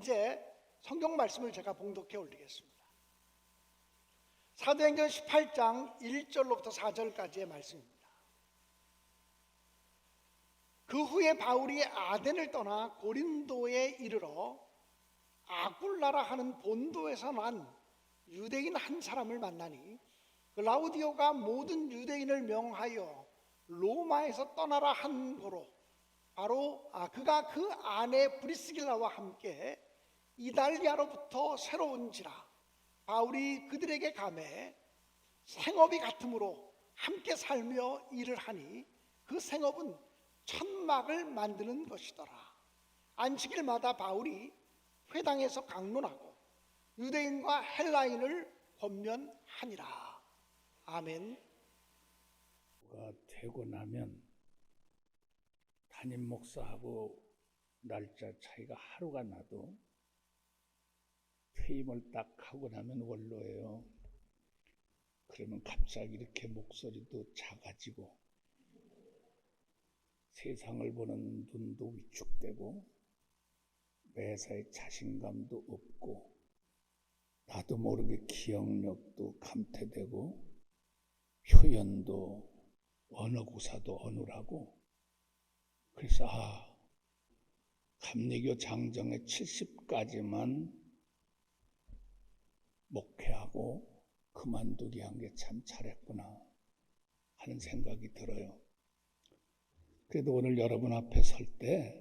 이제 성경 말씀을 제가 봉독해 올리겠습니다. 사도행전 18장 1절로부터 4절까지의 말씀입니다. 그 후에 바울이 아덴을 떠나 고린도에 이르러 아굴라라 하는 본도에서 난 유대인 한 사람을 만나니 글라우디오가 모든 유대인을 명하여 로마에서 떠나라 한 거로 바로 그가 그 아내 브리스길라와 함께 이달리아로부터 새로운지라 바울이 그들에게 가매 생업이 같으므로 함께 살며 일을 하니 그 생업은 천막을 만드는 것이더라. 안식일마다 바울이 회당에서 강론하고 유대인과 헬라인을 권면하니라. 아멘. 되고 나면 담임 목사하고 날짜 차이가 하루가 나도 퇴임을 딱 하고 나면 원로예요. 그러면 갑자기 이렇게 목소리도 작아지고 세상을 보는 눈도 위축되고 매사에 자신감도 없고 나도 모르게 기억력도 감퇴되고 표현도 언어구사도 어눌하고 그래서 감리교 장정의 70까지만 목회하고 그만두기 한 게 참 잘했구나 하는 생각이 들어요. 그래도 오늘 여러분 앞에 설 때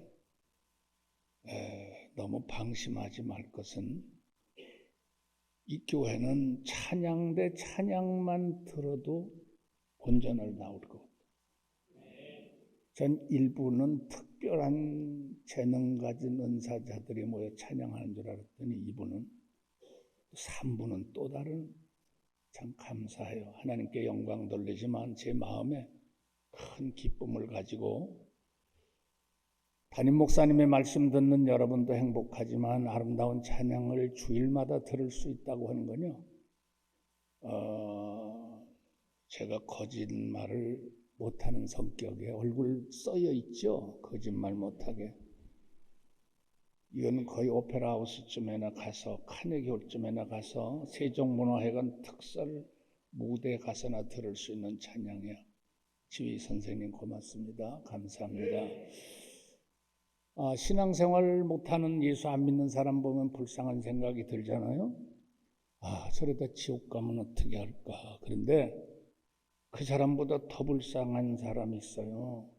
너무 방심하지 말 것은 이 교회는 찬양대 찬양만 들어도 온전을 나올 것. 전 일부는 특별한 재능 가진 은사자들이 모여 찬양하는 줄 알았더니 이분은 3부는 또 다른 참 감사해요. 하나님께 영광 돌리지만 제 마음에 큰 기쁨을 가지고 담임 목사님의 말씀 듣는 여러분도 행복하지만 아름다운 찬양을 주일마다 들을 수 있다고 하는 건요. 제가 거짓말을 못하는 성격에 얼굴 써여 있죠. 거짓말 못하게. 이건 거의 오페라 하우스쯤에나 가서 카네기 홀쯤에나 가서 세종문화회관 특설 무대에 가서나 들을 수 있는 찬양이야. 지휘 선생님 고맙습니다. 감사합니다. 신앙생활 못하는 예수 안 믿는 사람 보면 불쌍한 생각이 들잖아요. 저러다 지옥 가면 어떻게 할까. 그런데 그 사람보다 더 불쌍한 사람이 있어요.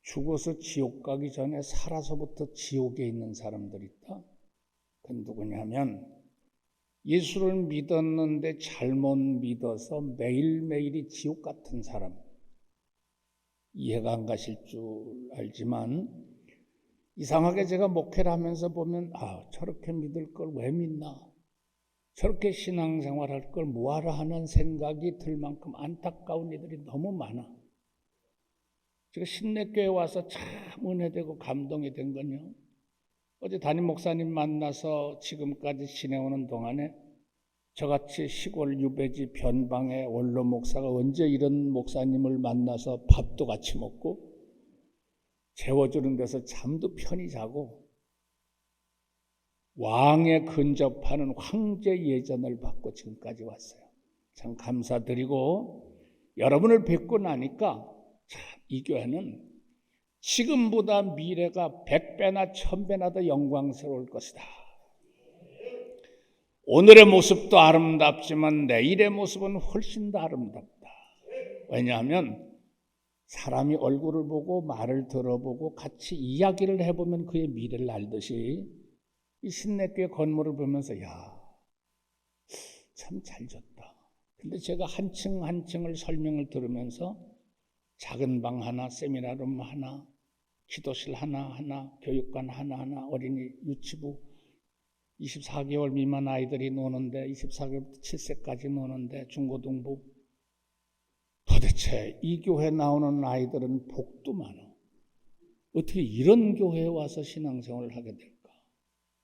죽어서 지옥 가기 전에 살아서부터 지옥에 있는 사람들이 있다. 그건 누구냐면 예수를 믿었는데 잘못 믿어서 매일매일이 지옥 같은 사람. 이해가 안 가실 줄 알지만 이상하게 제가 목회를 하면서 보면 저렇게 믿을 걸 왜 믿나? 저렇게 신앙생활할 걸 뭐하러 하는 생각이 들 만큼 안타까운 이들이 너무 많아. 제가 신내교회 와서 참 은혜되고 감동이 된 건요. 어제 담임 목사님 만나서 지금까지 지내오는 동안에 저같이 시골 유배지 변방의 원로 목사가 언제 이런 목사님을 만나서 밥도 같이 먹고 재워주는 데서 잠도 편히 자고 왕에 근접하는 황제 예전을 받고 지금까지 왔어요. 참 감사드리고 여러분을 뵙고 나니까 참 이 교회는 지금보다 미래가 100배나 1000배나 더 영광스러울 것이다. 오늘의 모습도 아름답지만 내일의 모습은 훨씬 더 아름답다. 왜냐하면 사람이 얼굴을 보고 말을 들어보고 같이 이야기를 해보면 그의 미래를 알듯이 이 신내교회 건물을 보면서 참 잘 졌다. 근데 제가 한층 한층을 설명을 들으면서 작은 방 하나, 세미나룸 하나, 기도실 하나, 교육관 하나, 어린이 유치부 24개월 미만 아이들이 노는데 24개월부터 7세까지 노는데 중고등부 도대체 이 교회 나오는 아이들은 복도 많아. 어떻게 이런 교회에 와서 신앙생활을 하게 될까?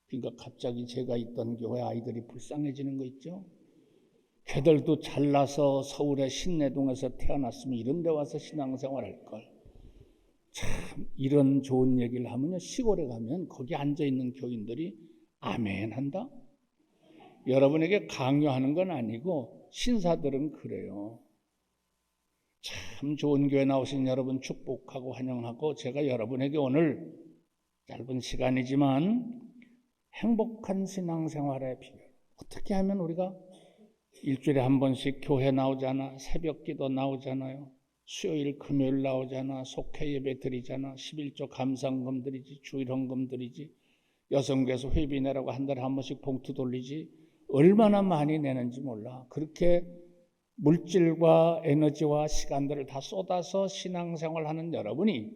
그러니까 갑자기 제가 있던 교회 아이들이 불쌍해지는 거 있죠? 걔들도 잘나서 서울의 신내동에서 태어났으면 이런 데 와서 신앙생활 할 걸. 참 이런 좋은 얘기를 하면요. 시골에 가면 거기 앉아있는 교인들이 아멘 한다? 여러분에게 강요하는 건 아니고 신사들은 그래요. 참 좋은 교회 나오신 여러분 축복하고 환영하고, 제가 여러분에게 오늘 짧은 시간이지만 행복한 신앙생활의 비결, 어떻게 하면 우리가 일주일에 한 번씩 교회 나오잖아, 새벽 기도 나오잖아요, 수요일 금요일 나오잖아, 속회 예배 드리잖아, 11조 감상금 드리지, 주일 헌금 드리지, 여성교회에서 회비 내라고 한 달에 한 번씩 봉투 돌리지, 얼마나 많이 내는지 몰라. 그렇게 물질과 에너지와 시간들을 다 쏟아서 신앙생활하는 여러분이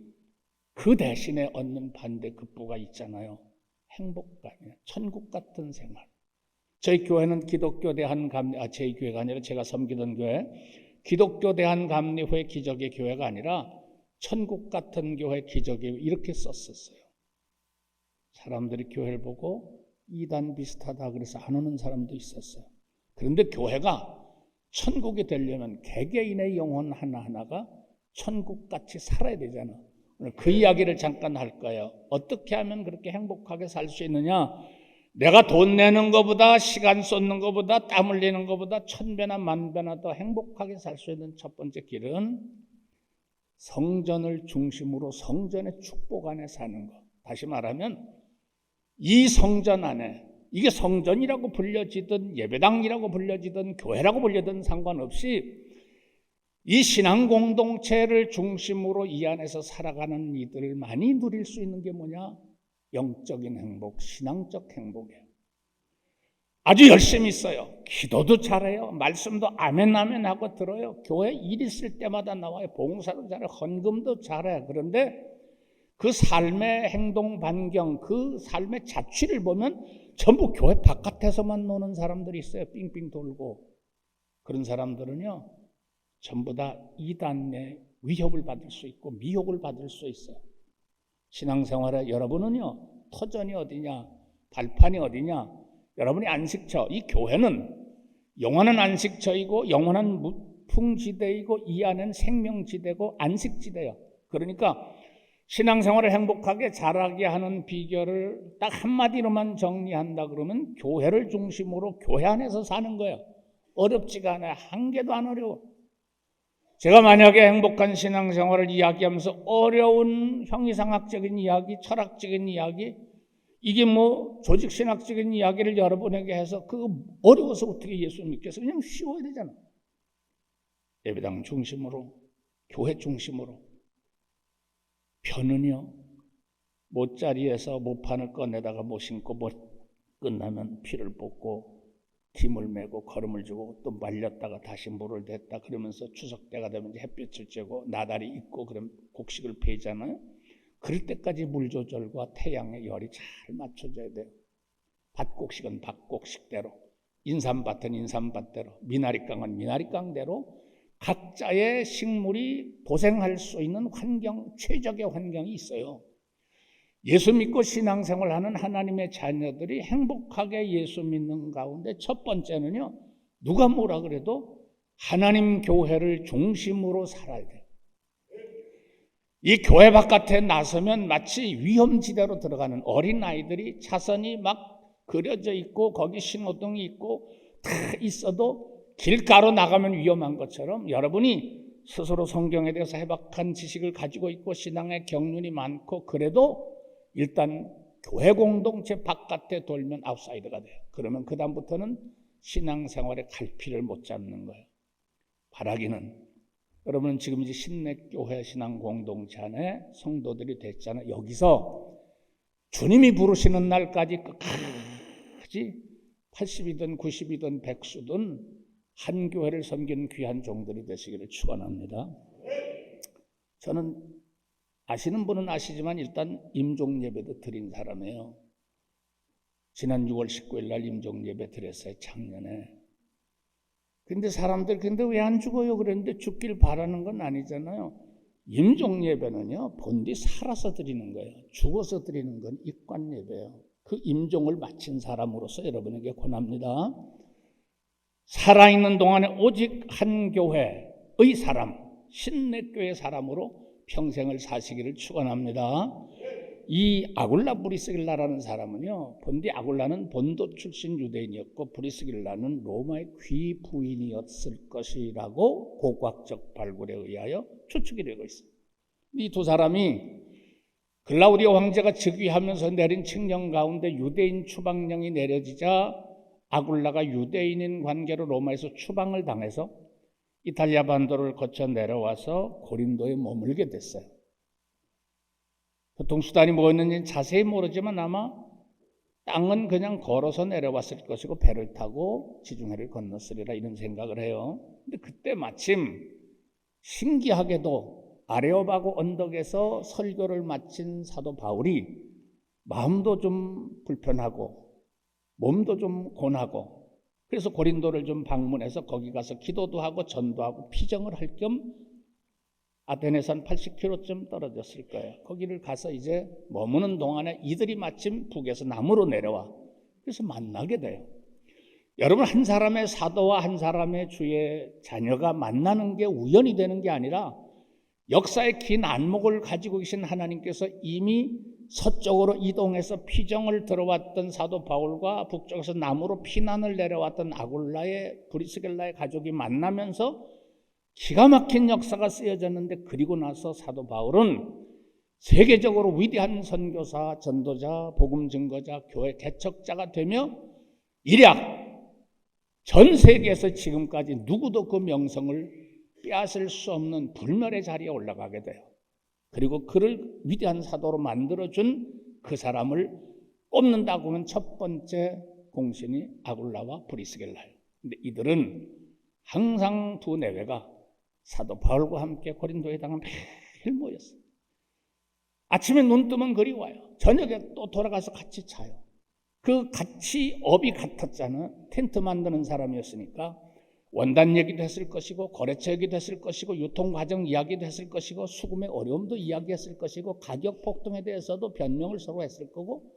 그 대신에 얻는 반대급부가 있잖아요. 행복감이에요. 천국 같은 생활. 저희 교회는 기독교 대한감리, 저희 교회가 아니라 제가 섬기던 교회, 기독교 대한감리회 기적의 교회가 아니라 천국 같은 교회 기적의, 이렇게 썼었어요. 사람들이 교회를 보고 이단 비슷하다 그래서 안 오는 사람도 있었어요. 그런데 교회가 천국이 되려면 개개인의 영혼 하나하나가 천국같이 살아야 되잖아. 오늘 그 이야기를 잠깐 할 거예요. 어떻게 하면 그렇게 행복하게 살 수 있느냐? 내가 돈 내는 것보다, 시간 쏟는 것보다, 땀 흘리는 것보다 1000배나 10,000배나 더 행복하게 살 수 있는 첫 번째 길은 성전을 중심으로 성전의 축복 안에 사는 것. 다시 말하면 이 성전 안에, 이게 성전이라고 불려지든 예배당이라고 불려지든 교회라고 불려지든 상관없이 이 신앙 공동체를 중심으로 이 안에서 살아가는 이들을 많이 누릴 수 있는 게 뭐냐? 영적인 행복, 신앙적 행복이에요. 아주 열심히 있어요. 기도도 잘해요. 말씀도 아멘 아멘 하고 들어요. 교회 일 있을 때마다 나와요. 봉사도 잘해요. 헌금도 잘해요. 그런데 그 삶의 행동 반경, 그 삶의 자취를 보면 전부 교회 바깥에서만 노는 사람들이 있어요. 삥삥 돌고. 그런 사람들은요, 전부 다 이단의 위협을 받을 수 있고 미혹을 받을 수 있어요. 신앙생활에 여러분은요, 터전이 어디냐, 발판이 어디냐, 여러분이 안식처, 이 교회는 영원한 안식처이고 영원한 무풍지대이고 이 안은 생명지대고 안식지대예요. 그러니까 신앙생활을 행복하게 잘하게 하는 비결을 딱 한마디로만 정리한다 그러면 교회를 중심으로 교회 안에서 사는 거예요. 어렵지가 않아요. 한 개도 안 어려워. 제가 만약에 행복한 신앙생활을 이야기하면서 어려운 형이상학적인 이야기, 철학적인 이야기, 이게 뭐 조직신학적인 이야기를 여러분에게 해서 그거 어려워서 어떻게 예수 믿겠어? 그냥 쉬워야 되잖아. 예배당 중심으로, 교회 중심으로. 편은요, 못자리에서 못판을 꺼내다가 못 신고 못 끝나면 피를 뽑고 김을 메고 걸음을 주고 또 말렸다가 다시 물을 댔다 그러면서 추석 때가 되면 이제 햇볕을 쬐고 나달이 있고 그럼 곡식을 베잖아요. 그럴 때까지 물 조절과 태양의 열이 잘 맞춰져야 돼요. 밭곡식은 밭곡식대로, 인삼밭은 인삼밭대로, 미나리깡은 미나리깡대로 각자의 식물이 도생할 수 있는 환경, 최적의 환경이 있어요. 예수 믿고 신앙생활하는 하나님의 자녀들이 행복하게 예수 믿는 가운데 첫 번째는요, 누가 뭐라 그래도 하나님 교회를 중심으로 살아야 돼요. 이 교회 바깥에 나서면 마치 위험지대로 들어가는 어린아이들이 차선이 막 그려져 있고 거기 신호등이 있고 다 있어도 길가로 나가면 위험한 것처럼 여러분이 스스로 성경에 대해서 해박한 지식을 가지고 있고 신앙의 경륜이 많고 그래도 일단 교회 공동체 바깥에 돌면 아웃사이더가 돼요. 그러면 그 다음부터는 신앙생활의 갈피를 못 잡는 거예요. 바라기는 여러분은 지금 이제 신내교회 신앙 공동체 안에 성도들이 됐잖아요. 여기서 주님이 부르시는 날까지 끝까지 80이든 90이든 100수든 한 교회를 섬기는 귀한 종들이 되시기를 축원합니다. 저는 아시는 분은 아시지만 일단 임종예배도 드린 사람이에요. 지난 6월 19일 날 임종예배 드렸어요. 작년에. 근데 사람들 근데 왜 안 죽어요? 그랬는데 죽길 바라는 건 아니잖아요. 임종예배는요, 본디 살아서 드리는 거예요. 죽어서 드리는 건 입관예배예요. 그 임종을 마친 사람으로서 여러분에게 권합니다. 살아있는 동안에 오직 한 교회의 사람, 신내교회 사람으로 평생을 사시기를 축원합니다. 이 아굴라 브리스길라라는 사람은요, 본디 아굴라는 본도 출신 유대인이었고 브리스길라는 로마의 귀 부인이었을 것이라고 고고학적 발굴에 의하여 추측이 되고 있습니다. 이 두 사람이 글라우디오 황제가 즉위하면서 내린 칙령 가운데 유대인 추방령이 내려지자 아굴라가 유대인인 관계로 로마에서 추방을 당해서 이탈리아 반도를 거쳐 내려와서 고린도에 머물게 됐어요. 교통수단이 뭐였는지 자세히 모르지만 아마 땅은 그냥 걸어서 내려왔을 것이고 배를 타고 지중해를 건넜으리라 이런 생각을 해요. 근데 그때 마침 신기하게도 아레오바고 언덕에서 설교를 마친 사도 바울이 마음도 좀 불편하고 몸도 좀 고나고 그래서 고린도를 좀 방문해서 거기 가서 기도도 하고 전도하고 피정을 할 겸 아테네에서 한 80km쯤 떨어졌을 거예요. 거기를 가서 이제 머무는 동안에 이들이 마침 북에서 남으로 내려와. 그래서 만나게 돼요. 여러분, 한 사람의 사도와 한 사람의 주의 자녀가 만나는 게 우연이 되는 게 아니라 역사의 긴 안목을 가지고 계신 하나님께서 이미 서쪽으로 이동해서 피정을 들어왔던 사도 바울과 북쪽에서 남으로 피난을 내려왔던 아굴라의 브리스길라의 가족이 만나면서 기가 막힌 역사가 쓰여졌는데, 그리고 나서 사도 바울은 세계적으로 위대한 선교사, 전도자, 복음 증거자, 교회 개척자가 되며 일약 전 세계에서 지금까지 누구도 그 명성을 빼앗을 수 없는 불멸의 자리에 올라가게 돼요. 그리고 그를 위대한 사도로 만들어준 그 사람을 꼽는다고 하면 첫 번째 공신이 아굴라와 브리스길라예요. 근데 이들은 항상 두 내외가 사도 바울과 함께 고린도에 당한 매일 모였어요. 아침에 눈 뜨면 그리 와요. 저녁에 또 돌아가서 같이 자요. 그 같이 업이 같았잖아요. 텐트 만드는 사람이었으니까 원단 얘기도 했을 것이고 거래처 얘기도 했을 것이고 유통과정 이야기도 했을 것이고 수금의 어려움도 이야기했을 것이고 가격 폭등에 대해서도 변명을 서로 했을 거고,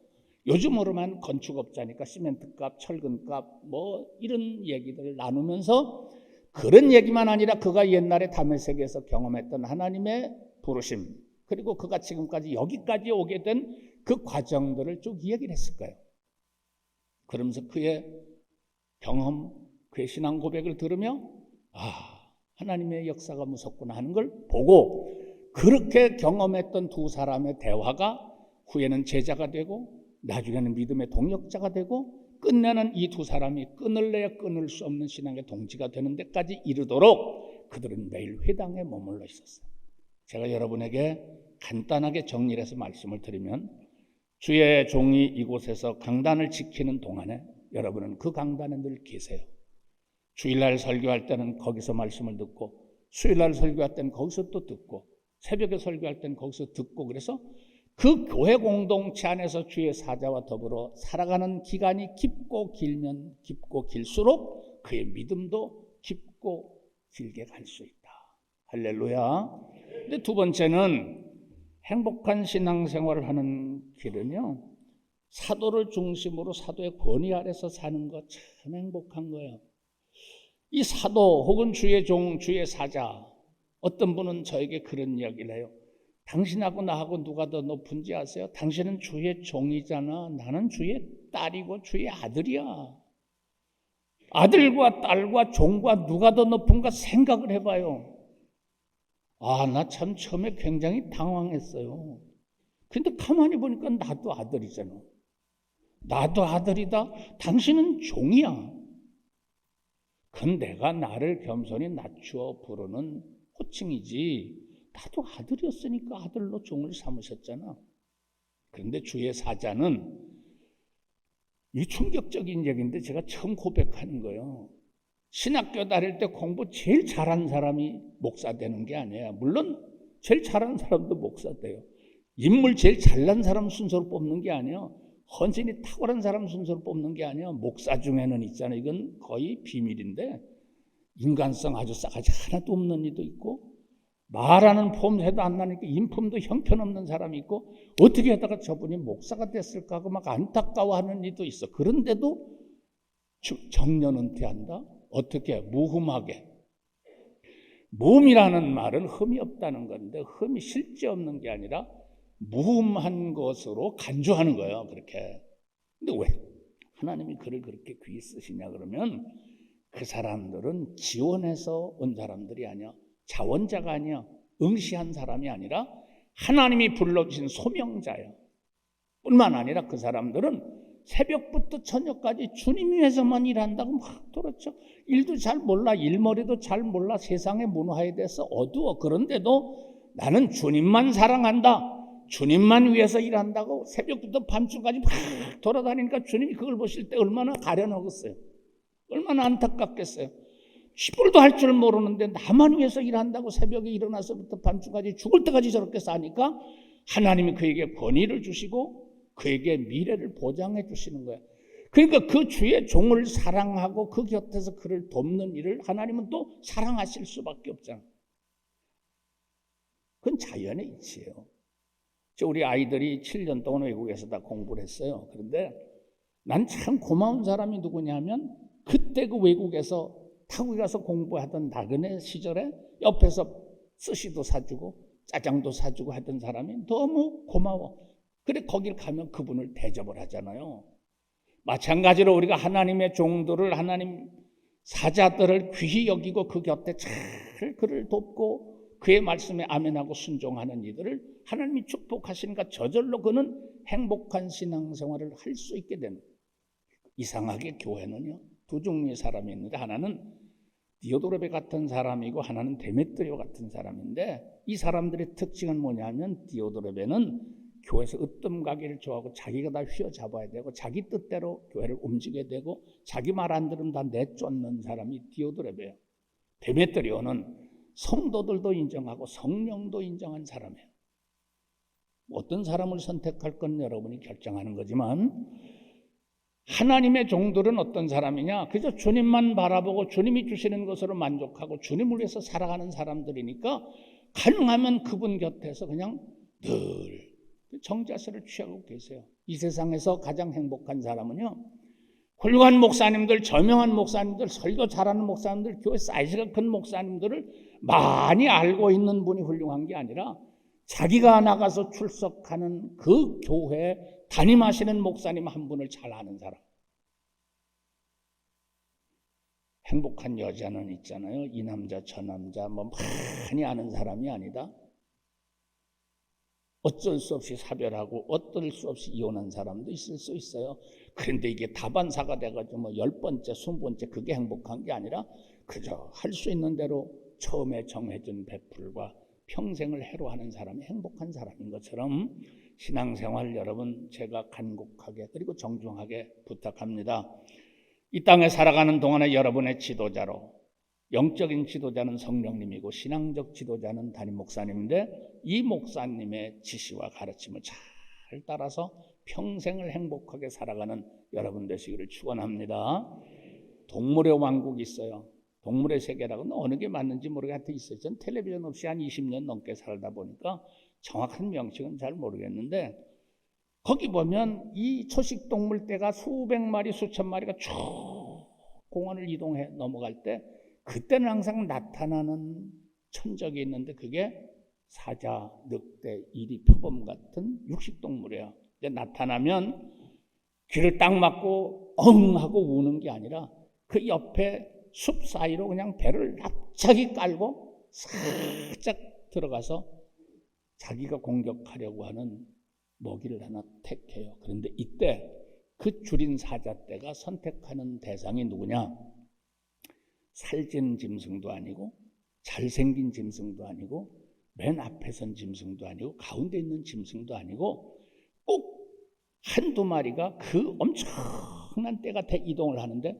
요즘으로만 건축업자니까 시멘트값, 철근값 뭐 이런 얘기들을 나누면서 그런 얘기만 아니라 그가 옛날에 다메섹에서 경험했던 하나님의 부르심, 그리고 그가 지금까지 여기까지 오게 된 그 과정들을 쭉 이야기를 했을 거예요. 그러면서 그의 경험, 그의 신앙 고백을 들으며 하나님의 역사가 무섭구나 하는 걸 보고, 그렇게 경험했던 두 사람의 대화가 후에는 제자가 되고 나중에는 믿음의 동역자가 되고 끝내는 이 두 사람이 끊을래야 끊을 수 없는 신앙의 동지가 되는 데까지 이르도록 그들은 매일 회당에 머물러 있었어요. 제가 여러분에게 간단하게 정리를 해서 말씀을 드리면, 주의 종이 이곳에서 강단을 지키는 동안에 여러분은 그 강단에 늘 계세요. 주일날 설교할 때는 거기서 말씀을 듣고, 수요일날 설교할 때는 거기서 또 듣고, 새벽에 설교할 때는 거기서 듣고, 그래서 그 교회 공동체 안에서 주의 사자와 더불어 살아가는 기간이 깊고 길면 깊고 길수록 그의 믿음도 깊고 길게 갈 수 있다. 할렐루야. 근데 두 번째는 행복한 신앙생활을 하는 길은요, 사도를 중심으로 사도의 권위 아래서 사는 거 참 행복한 거예요. 이 사도 혹은 주의 종, 주의 사자, 어떤 분은 저에게 그런 이야기를 해요. 당신하고 나하고 누가 더 높은지 아세요? 당신은 주의 종이잖아. 나는 주의 딸이고 주의 아들이야. 아들과 딸과 종과 누가 더 높은가 생각을 해봐요. 나 참 처음에 굉장히 당황했어요. 근데 가만히 보니까 나도 아들이잖아. 나도 아들이다. 당신은 종이야. 그건 내가 나를 겸손히 낮추어 부르는 호칭이지, 나도 아들이었으니까 아들로 종을 삼으셨잖아. 그런데 주의 사자는, 이 충격적인 얘기인데 제가 처음 고백하는 거예요. 신학교 다닐 때 공부 제일 잘한 사람이 목사 되는 게 아니에요. 물론 제일 잘하는 사람도 목사 돼요. 인물 제일 잘난 사람 순서로 뽑는 게 아니에요. 헌신이 탁월한 사람 순서로 뽑는 게 아니에요. 목사 중에는 있잖아요. 이건 거의 비밀인데, 인간성 아주 싸가지 하나도 없는 이도 있고, 말하는 폼새도 안 나니까 인품도 형편없는 사람이 있고, 어떻게 하다가 저분이 목사가 됐을까 하고 막 안타까워하는 이도 있어. 그런데도 정년 은퇴한다? 어떻게? 무흠하게. 무음이라는 말은 흠이 없다는 건데, 흠이 실제 없는 게 아니라 무흠한 것으로 간주하는 거예요. 그렇게. 근데 왜 하나님이 글을 그렇게 귀히 쓰시냐 그러면 그 사람들은 지원해서 온 사람들이 아니야. 자원자가 아니야. 응시한 사람이 아니라 하나님이 불러주신 소명자예요. 뿐만 아니라 그 사람들은 새벽부터 저녁까지 주님 위해서만 일한다고 막 돌았죠. 일도 잘 몰라, 일머리도 잘 몰라, 세상의 문화에 대해서 어두워. 그런데도 나는 주님만 사랑한다, 주님만 위해서 일한다고 새벽부터 밤중까지 막 돌아다니니까 주님이 그걸 보실 때 얼마나 가려놓겠어요. 얼마나 안타깝겠어요. 시불도 할 줄 모르는데 나만 위해서 일한다고 새벽에 일어나서부터 밤중까지 죽을 때까지 저렇게 사니까 하나님이 그에게 권위를 주시고 그에게 미래를 보장해 주시는 거예요. 그러니까 그 주의 종을 사랑하고 그 곁에서 그를 돕는 일을 하나님은 또 사랑하실 수밖에 없잖아요. 그건 자연의 이치예요. 우리 아이들이 7년 동안 외국에서 다 공부를 했어요. 그런데 난 참 고마운 사람이 누구냐면 그때 그 외국에서 타국에 가서 공부하던 나그네 시절에 옆에서 스시도 사주고 짜장도 사주고 하던 사람이 너무 고마워. 그래 거길 가면 그분을 대접을 하잖아요. 마찬가지로 우리가 하나님의 종들을, 하나님 사자들을 귀히 여기고 그 곁에 잘 그를 돕고 그의 말씀에 아멘하고 순종하는 이들을 하나님이 축복하시니까 저절로 그는 행복한 신앙생활을 할 수 있게 되는. 이상하게 교회는요, 두 종류의 사람이 있는데 하나는 디오도레베 같은 사람이고 하나는 데메트리오 같은 사람인데 이 사람들의 특징은 뭐냐면 디오도레베는 교회에서 으뜸가기를 좋아하고 자기가 다 휘어잡아야 되고 자기 뜻대로 교회를 움직여야 되고 자기 말 안 들으면 다 내쫓는 사람이 디오도레베예요. 데메트리오는 성도들도 인정하고 성령도 인정한 사람이에요. 어떤 사람을 선택할 건 여러분이 결정하는 거지만 하나님의 종들은 어떤 사람이냐? 그저 주님만 바라보고 주님이 주시는 것으로 만족하고 주님을 위해서 살아가는 사람들이니까 가능하면 그분 곁에서 그냥 늘 정자세를 취하고 계세요. 이 세상에서 가장 행복한 사람은요, 훌륭한 목사님들, 저명한 목사님들, 설교 잘하는 목사님들, 교회 사이즈가 큰 목사님들을 많이 알고 있는 분이 훌륭한 게 아니라 자기가 나가서 출석하는 그 교회에 담임하시는 목사님 한 분을 잘 아는 사람. 행복한 여자는 있잖아요. 이 남자 저 남자 뭐 많이 아는 사람이 아니다. 어쩔 수 없이 사별하고 어쩔 수 없이 이혼한 사람도 있을 수 있어요. 그런데 이게 다반사가 돼가지고 뭐 10번째, 20번째 그게 행복한 게 아니라 그저 할 수 있는 대로 처음에 정해진 베풀과 평생을 해로하는 사람이 행복한 사람인 것처럼 신앙생활 여러분 제가 간곡하게 그리고 정중하게 부탁합니다. 이 땅에 살아가는 동안에 여러분의 지도자로, 영적인 지도자는 성령님이고 신앙적 지도자는 담임 목사님인데 이 목사님의 지시와 가르침을 잘 따라서 평생을 행복하게 살아가는 여러분 되시기를 축원합니다. 동물의 왕국이 있어요. 동물의 세계라고는 어느 게 맞는지 모르겠는데 있어요. 전 텔레비전 없이 한 20년 넘게 살다 보니까 정확한 명칭은 잘 모르겠는데 거기 보면 이 초식동물 떼가 수백 마리 수천 마리가 쭉 공원을 이동해 넘어갈 때 그때는 항상 나타나는 천적이 있는데 그게 사자, 늑대, 이리, 표범 같은 육식동물이에요. 근데 나타나면 귀를 딱 막고 엉 하고 우는 게 아니라 그 옆에 숲 사이로 그냥 배를 납작이 깔고 살짝 들어가서 자기가 공격하려고 하는 먹이를 하나 택해요. 그런데 이때 그 줄인 사자떼가 선택하는 대상이 누구냐? 살찐 짐승도 아니고 잘생긴 짐승도 아니고 맨 앞에 선 짐승도 아니고 가운데 있는 짐승도 아니고 꼭 한두 마리가 그 엄청난 떼가 이동을 하는데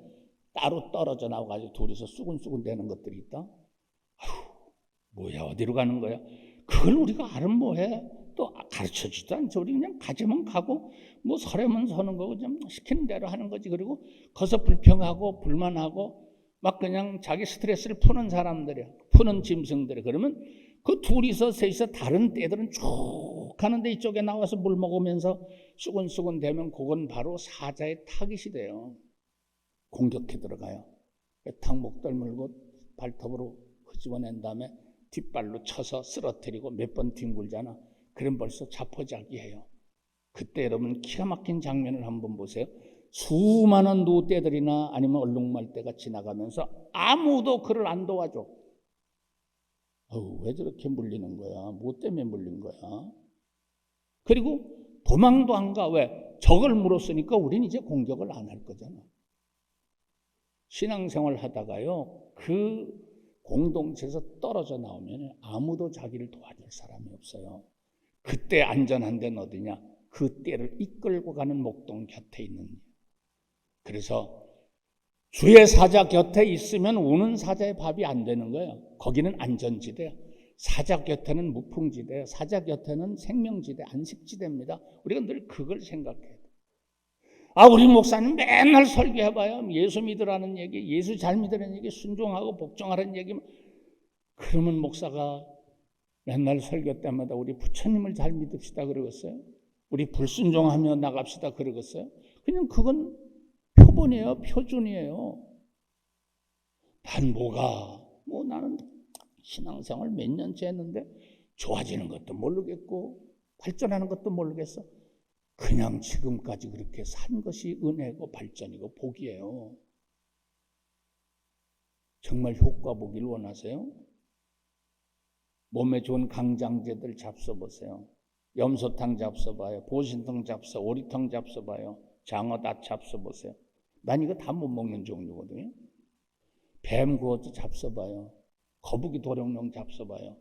따로 떨어져 나와가지고 둘이서 수군수군 대는 것들이 있다. 아휴, 뭐야 어디로 가는 거야? 그걸 우리가 알면 뭐해? 또 가르쳐주지도 않죠. 우리 그냥 가지면 가고 뭐 서려면 서는 거고 좀 시키는 대로 하는 거지. 그리고 거기서 불평하고 불만하고 막 그냥 자기 스트레스를 푸는 사람들이야. 푸는 짐승들이. 그러면 그 둘이서 셋이서 다른 떼들은 쭉 가는데 이쪽에 나와서 물 먹으면서 수군수군 대면 그건 바로 사자의 타깃이 돼요. 공격해 들어가요. 탁 목덜 물고 발톱으로 흐집어낸 다음에 뒷발로 쳐서 쓰러뜨리고 몇 번 뒹굴잖아. 그럼 벌써 자포자기해요. 그때 여러분 기가 막힌 장면을 한번 보세요. 수많은 노떼들이나 아니면 얼룩말떼가 지나가면서 아무도 그를 안 도와줘. 왜 저렇게 물리는 거야? 뭐 때문에 물린 거야? 그리고 도망도 안 가. 왜? 적을 물었으니까 우린 이제 공격을 안 할 거잖아. 신앙생활 하다가요, 그 공동체에서 떨어져 나오면 아무도 자기를 도와줄 사람이 없어요. 그때 안전한 데는 어디냐? 그 떼를 이끌고 가는 목동 곁에 있는. 그래서 주의 사자 곁에 있으면 우는 사자의 밥이 안 되는 거예요. 거기는 안전지대야. 사자 곁에는 무풍지대, 사자 곁에는 생명지대, 안식지대입니다. 우리가 늘 그걸 생각해야 돼. 우리 목사님 맨날 설교해봐요. 예수 믿으라는 얘기, 예수 잘 믿으라는 얘기, 순종하고 복종하라는 얘기. 그러면 목사가 맨날 설교 때마다 우리 부처님을 잘 믿읍시다 그러겠어요? 우리 불순종하며 나갑시다 그러겠어요? 그냥 그건 표본이에요. 표준이에요. 난 나는 신앙생활 몇 년째 했는데 좋아지는 것도 모르겠고 발전하는 것도 모르겠어. 그냥 지금까지 그렇게 산 것이 은혜고 발전이고 복이에요. 정말 효과 보기를 원하세요? 몸에 좋은 강장제들 잡숴보세요. 염소탕 잡숴봐요. 보신탕 잡숴, 오리탕 잡숴봐요. 장어 다 잡숴보세요. 난 이거 다 못 먹는 종류거든요. 뱀 구워도 잡숴봐요. 거북이 도룡뇽 잡숴봐요.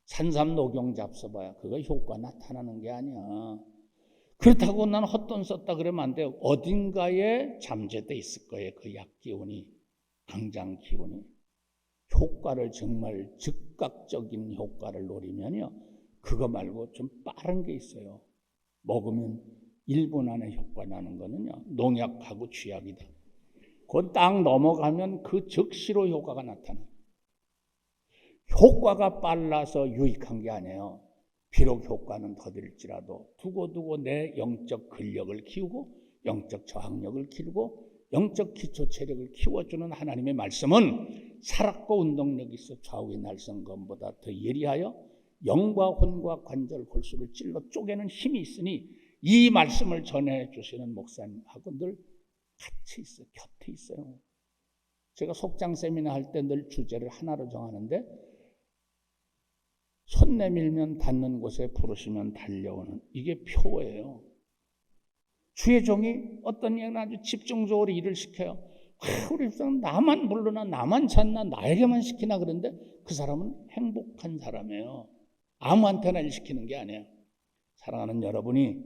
산삼 녹용 잡숴봐요. 그거 효과 나타나는 게 아니야. 그렇다고 난 헛돈 썼다 그러면 안 돼요. 어딘가에 잠재돼 있을 거예요. 그 약 기운이, 강장 기운이. 효과를 정말 즉각적인 효과를 노리면요. 그거 말고 좀 빠른 게 있어요. 먹으면 1분 안에 효과 나는 거는요. 농약하고 쥐약이다. 그건 딱 넘어가면 그 즉시로 효과가 나타나요. 효과가 빨라서 유익한 게 아니에요. 비록 효과는 더딜지라도 두고두고 내 영적 근력을 키우고 영적 저항력을 키우고 영적 기초 체력을 키워주는 하나님의 말씀은 살았고 운동력이 있어 좌우의 날성검보다 더 예리하여 영과 혼과 관절 골수를 찔러 쪼개는 힘이 있으니 이 말씀을 전해주시는 목사님하고 늘 같이 있어요. 곁에 있어요. 제가 속장 세미나 할 때 늘 주제를 하나로 정하는데 손 내밀면 닿는 곳에 부르시면 달려오는, 이게 표예요. 주의 종이 어떤 일은 아주 집중적으로 일을 시켜요. 우리 집사람 나만 부르나 나만 찾나 나에게만 시키나 그런데 그 사람은 행복한 사람이에요. 아무한테나 일 시키는 게 아니에요. 사랑하는 여러분이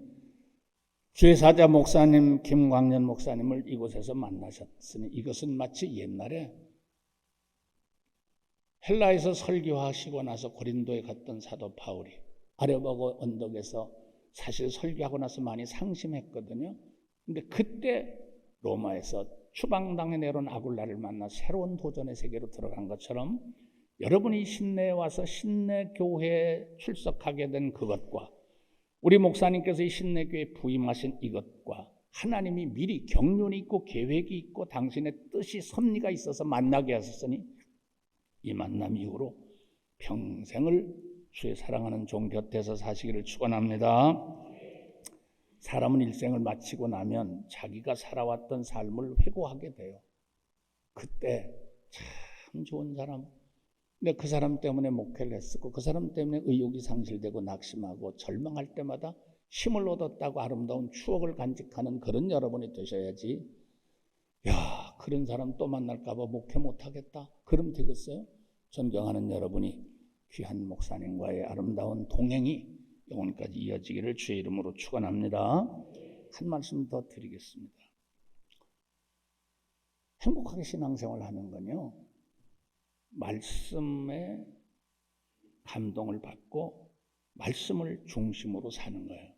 주의 사자 목사님 김광년 목사님을 이곳에서 만나셨으니 이것은 마치 옛날에 헬라에서 설교하시고 나서 고린도에 갔던 사도 바울이 아레바고 언덕에서 사실 설교하고 나서 많이 상심했거든요. 근데 그때 로마에서 추방당에 내려온 아굴라를 만나 새로운 도전의 세계로 들어간 것처럼 여러분이 신내에 와서 신내교회에 출석하게 된 그것과 우리 목사님께서 이 신내교회에 부임하신 이것과 하나님이 미리 경륜이 있고 계획이 있고 당신의 뜻이 섭리가 있어서 만나게 하셨으니 이 만남 이후로 평생을 주의 사랑하는 종 곁에서 사시기를 축원합니다. 사람은 일생을 마치고 나면 자기가 살아왔던 삶을 회고하게 돼요. 그때 참 좋은 사람, 근데 그 사람 때문에 목회를 했었고 그 사람 때문에 의욕이 상실되고 낙심하고 절망할 때마다 힘을 얻었다고 아름다운 추억을 간직하는 그런 여러분이 되셔야지. 야, 그런 사람 또 만날까 봐 목회 못하겠다. 그럼 되겠어요? 존경하는 여러분이 귀한 목사님과의 아름다운 동행이 영원까지 이어지기를 주의 이름으로 축원합니다. 한 말씀 더 드리겠습니다. 행복하게 신앙생활 하는 건요, 말씀에 감동을 받고 말씀을 중심으로 사는 거예요.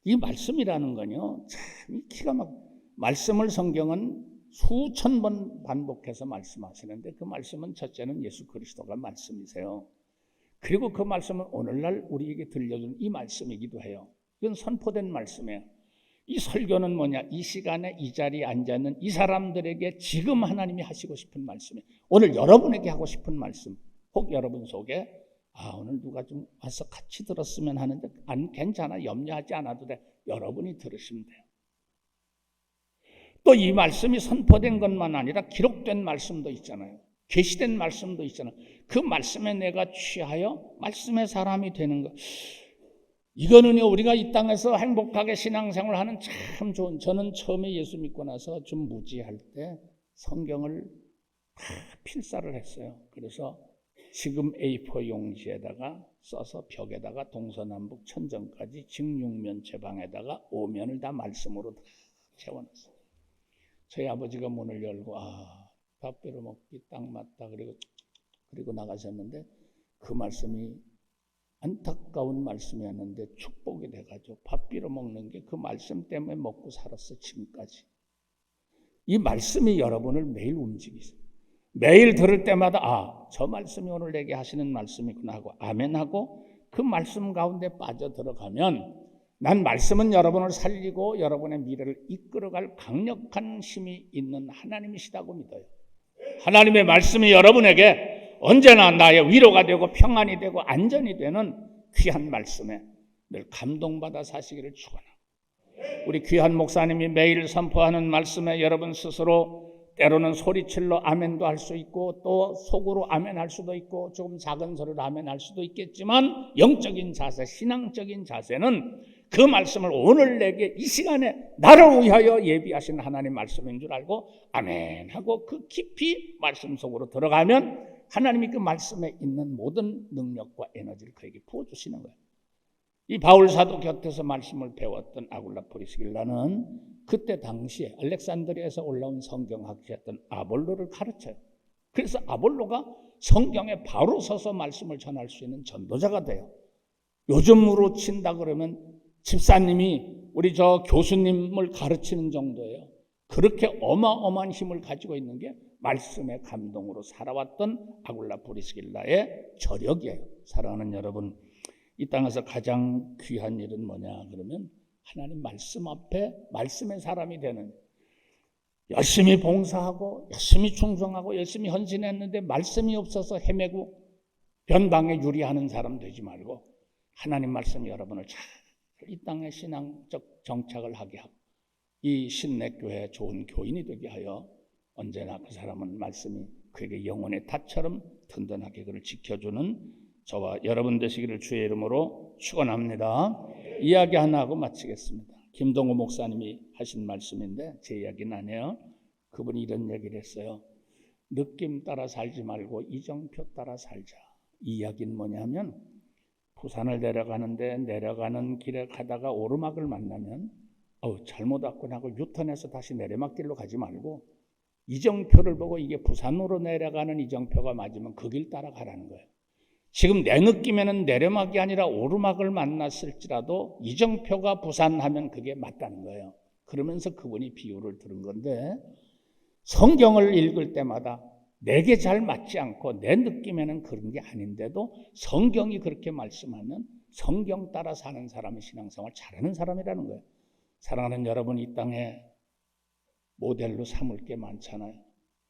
이 말씀이라는 건요, 참 기가 막, 말씀을 성경은 수천 번 반복해서 말씀하시는데 그 말씀은 첫째는 예수 그리스도가 말씀이세요. 그리고 그 말씀은 오늘날 우리에게 들려준 이 말씀이기도 해요. 이건 선포된 말씀이에요. 이 설교는 뭐냐? 이 시간에 이 자리에 앉아있는 이 사람들에게 지금 하나님이 하시고 싶은 말씀이에요. 오늘 여러분에게 하고 싶은 말씀, 혹 여러분 속에 오늘 누가 좀 와서 같이 들었으면 하는데 괜찮아, 염려하지 않아도 돼. 여러분이 들으시면 돼요. 또 이 말씀이 선포된 것만 아니라 기록된 말씀도 있잖아요. 계시된 말씀도 있잖아요. 그 말씀에 내가 취하여 말씀의 사람이 되는 것. 이거는요, 우리가 이 땅에서 행복하게 신앙생활하는 참 좋은, 저는 처음에 예수 믿고 나서 좀 무지할 때 성경을 다 필사를 했어요. 그래서 지금 A4 용지에다가 써서 벽에다가 동서남북 천정까지 직육면 제방에다가 오면을 다 말씀으로 다 채워놨어요. 저희 아버지가 문을 열고 밥 비벼 먹기 딱 맞다 그리고 나가셨는데 그 말씀이 안타까운 말씀이었는데 축복이 돼가지고 밥 비벼 먹는 게 그 말씀 때문에 먹고 살았어 지금까지. 이 말씀이 여러분을 매일 움직이세요. 매일 들을 때마다 저 말씀이 오늘 내게 하시는 말씀이구나 하고 아멘하고 그 말씀 가운데 빠져 들어가면 난 말씀은 여러분을 살리고 여러분의 미래를 이끌어갈 강력한 힘이 있는 하나님이시다고 믿어요. 하나님의 말씀이 여러분에게 언제나 나의 위로가 되고 평안이 되고 안전이 되는 귀한 말씀에 늘 감동받아 사시기를 축원합니다. 우리 귀한 목사님이 매일 선포하는 말씀에 여러분 스스로 때로는 소리칠러 아멘도 할 수 있고 또 속으로 아멘할 수도 있고 조금 작은 소리로 아멘할 수도 있겠지만 영적인 자세, 신앙적인 자세는 그 말씀을 오늘 내게 이 시간에 나를 위하여 예비하신 하나님 말씀인 줄 알고 아멘하고 그 깊이 말씀 속으로 들어가면 하나님이 그 말씀에 있는 모든 능력과 에너지를 그에게 부어주시는 거예요. 이 바울 사도 곁에서 말씀을 배웠던 아굴라 프리스길라는 그때 당시에 알렉산드리아에서 올라온 성경학자였던 아볼로를 가르쳐요. 그래서 아볼로가 성경에 바로 서서 말씀을 전할 수 있는 전도자가 돼요. 요즘으로 친다 그러면 집사님이 우리 저 교수님을 가르치는 정도예요. 그렇게 어마어마한 힘을 가지고 있는 게 말씀의 감동으로 살아왔던 아굴라 프리스길라의 저력이에요. 사랑하는 여러분, 이 땅에서 가장 귀한 일은 뭐냐 그러면 하나님 말씀 앞에 말씀의 사람이 되는, 열심히 봉사하고 열심히 충성하고 열심히 헌신했는데 말씀이 없어서 헤매고 변방에 유리하는 사람 되지 말고 하나님 말씀이 여러분을 잘 이 땅에 신앙적 정착을 하게 하고 이 신내교회 좋은 교인이 되게 하여 언제나 그 사람은 말씀이 그에게 영혼의 탑처럼 든든하게 그를 지켜주는 저와 여러분 되시기를 주의 이름으로 축원합니다. 이야기 하나 하고 마치겠습니다. 김동호 목사님이 하신 말씀인데 제 이야기는 아니에요. 그분이 이런 얘기를 했어요. 느낌 따라 살지 말고 이정표 따라 살자. 이 이야기는 뭐냐면 부산을 내려가는데 내려가는 길에 가다가 오르막을 만나면 잘못 왔구나 하고 유턴해서 다시 내리막길로 가지 말고 이정표를 보고 이게 부산으로 내려가는 이정표가 맞으면 그 길 따라가라는 거예요. 지금 내 느낌에는 내리막이 아니라 오르막을 만났을지라도 이정표가 부산하면 그게 맞다는 거예요. 그러면서 그분이 비유를 들은 건데 성경을 읽을 때마다 내게 잘 맞지 않고 내 느낌에는 그런 게 아닌데도 성경이 그렇게 말씀하면 성경 따라 사는 사람이 신앙생활 잘하는 사람이라는 거예요. 사랑하는 여러분, 이 땅에 모델로 삼을 게 많잖아요.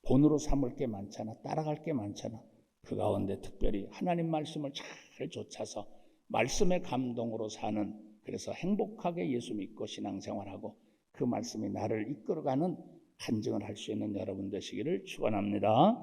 본으로 삼을 게 많잖아. 따라갈 게 많잖아. 그 가운데 특별히 하나님 말씀을 잘 좇아서 말씀의 감동으로 사는, 그래서 행복하게 예수 믿고 신앙생활하고 그 말씀이 나를 이끌어가는 간증을 할 수 있는 여러분 되시기를 축원합니다.